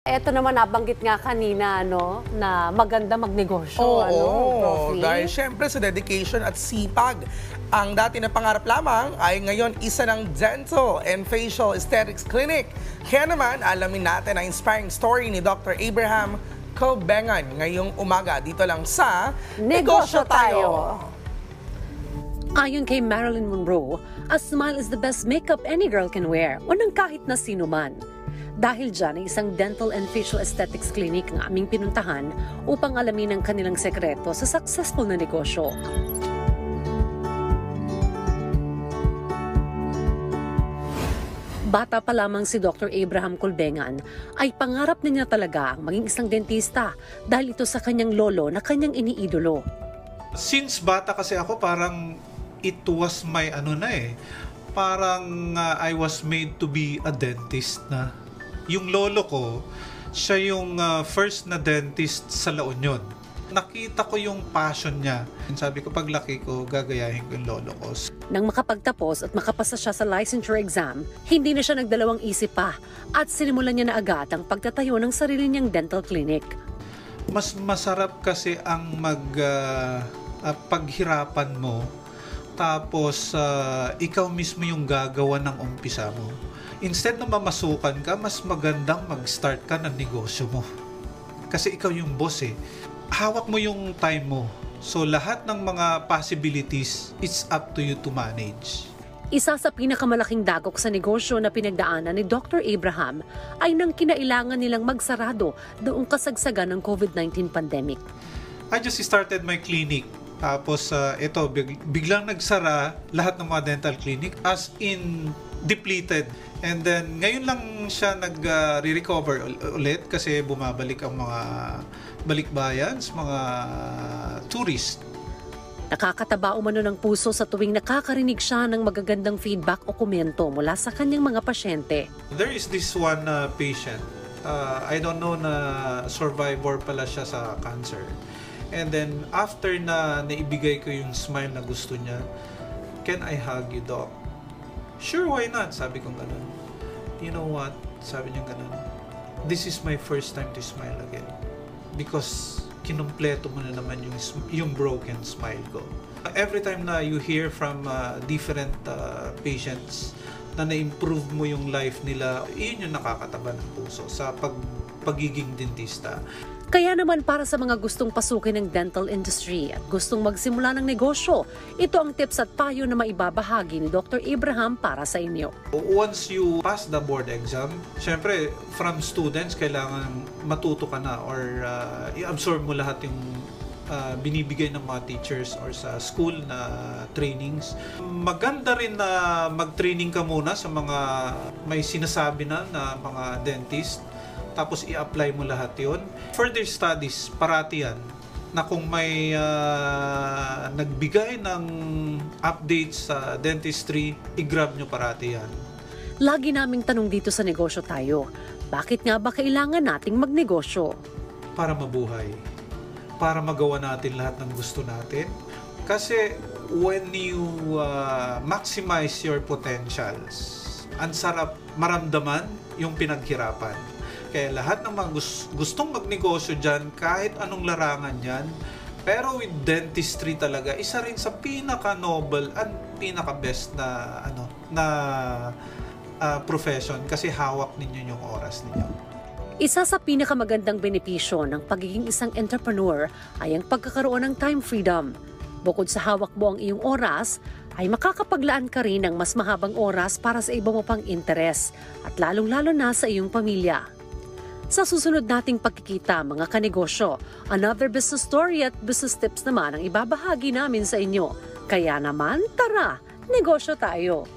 Eto naman nabanggit nga kanina na maganda magnegosyo, Oo, Profi? dahil syempre sa dedication at sipag. Ang dati na pangarap lamang ay ngayon isa ng dental and facial aesthetics clinic. Kaya naman alamin natin ang inspiring story ni Dr. Abraham Colbengan ngayong umaga dito lang sa Negosyo Tayo. Ayon kay Marilyn Monroe, a smile is the best makeup any girl can wear o ng kahit na sino man. Dahil dyan ay isang dental and facial aesthetics clinic ang aming pinuntahan upang alamin ang kanilang sekreto sa successful na negosyo. Bata pa lamang si Dr. Abraham Colbengan ay pangarap na niya talaga ang maging isang dentista dahil ito sa kanyang lolo na kanyang iniidolo. Since bata kasi ako, parang it was my parang I was made to be a dentist na. Yung lolo ko, siya yung first na dentist sa La Union. Nakita ko yung passion niya. Sabi ko, paglaki ko, gagayahin ko yung lolo ko. Nang makapagtapos at makapasa siya sa licensure exam, hindi na siya nagdalawang isip pa at sinimulan niya na agad ang pagtatayo ng sarili niyang dental clinic. Mas masarap kasi ang paghirapan mo, tapos ikaw mismo yung gagawa ng umpisa mo. Instead na mamasukan ka, mas magandang mag-start ka ng negosyo mo. Kasi ikaw yung boss eh. Hawak mo yung time mo. So lahat ng mga possibilities, it's up to you to manage. Isa sa pinakamalaking dagok sa negosyo na pinagdaanan ni Dr. Abraham ay nang kinailangan nilang magsarado doong kasagsagan ng COVID-19 pandemic. I just started my clinic. Tapos ito, biglang nagsara lahat ng mga dental clinic as in depleted. And then ngayon lang siya nag-recover ulit kasi bumabalik ang mga balikbayans, mga tourist. Nakakataba umano ng puso sa tuwing nakakarinig siya ng magagandang feedback o komento mula sa kanyang mga pasyente. There is this one patient. I don't know na survivor pala siya sa cancer. And then after na naibigay ko yung smile na gusto niya, "Can I hug you, doc?" "Sure, why not?" Sabi ko ganun. "You know what?" Sabi niya ganun. "This is my first time to smile again. Because kinumpleto mo na naman yung broken smile ko." Every time na you hear from different patients na na-improve mo yung life nila, yun yung nakakataba ng puso sa pagiging dentista. Kaya naman para sa mga gustong pasukin ng dental industry at gustong magsimula ng negosyo, ito ang tips at payo na maibabahagi ni Dr. Abraham para sa inyo. Once you pass the board exam, syempre from students kailangan matuto ka na or i-absorb mo lahat yung binibigay ng mga teachers or sa school na trainings. Maganda rin na mag-training ka muna sa mga may sinasabi na mga dentist. Tapos i-apply mo lahat yun. Further studies, parati yan, na kung may nagbigay ng updates sa dentistry, i-grab nyo parati yan. Lagi naming tanong dito sa Negosyo Tayo, bakit nga ba kailangan nating magnegosyo? Para mabuhay. Para magawa natin lahat ng gusto natin. Kasi when you maximize your potentials, ang sarap maramdaman yung pinaghirapan. Kaya lahat ng mga gustong magnegosyo dyan, kahit anong larangan yan, pero with dentistry talaga, isa rin sa pinaka-noble at pinaka-best na profession kasi hawak ninyo yung oras ninyo. Isa sa pinakamagandang benepisyo ng pagiging isang entrepreneur ay ang pagkakaroon ng time freedom. Bukod sa hawak mo ang iyong oras, ay makakapaglaan ka rin ng mas mahabang oras para sa iba mo pang interes at lalong-lalo na sa iyong pamilya. Sa susunod nating pagkikita mga kanegosyo, another business story at business tips naman ang ibabahagi namin sa inyo. Kaya naman, tara, negosyo tayo!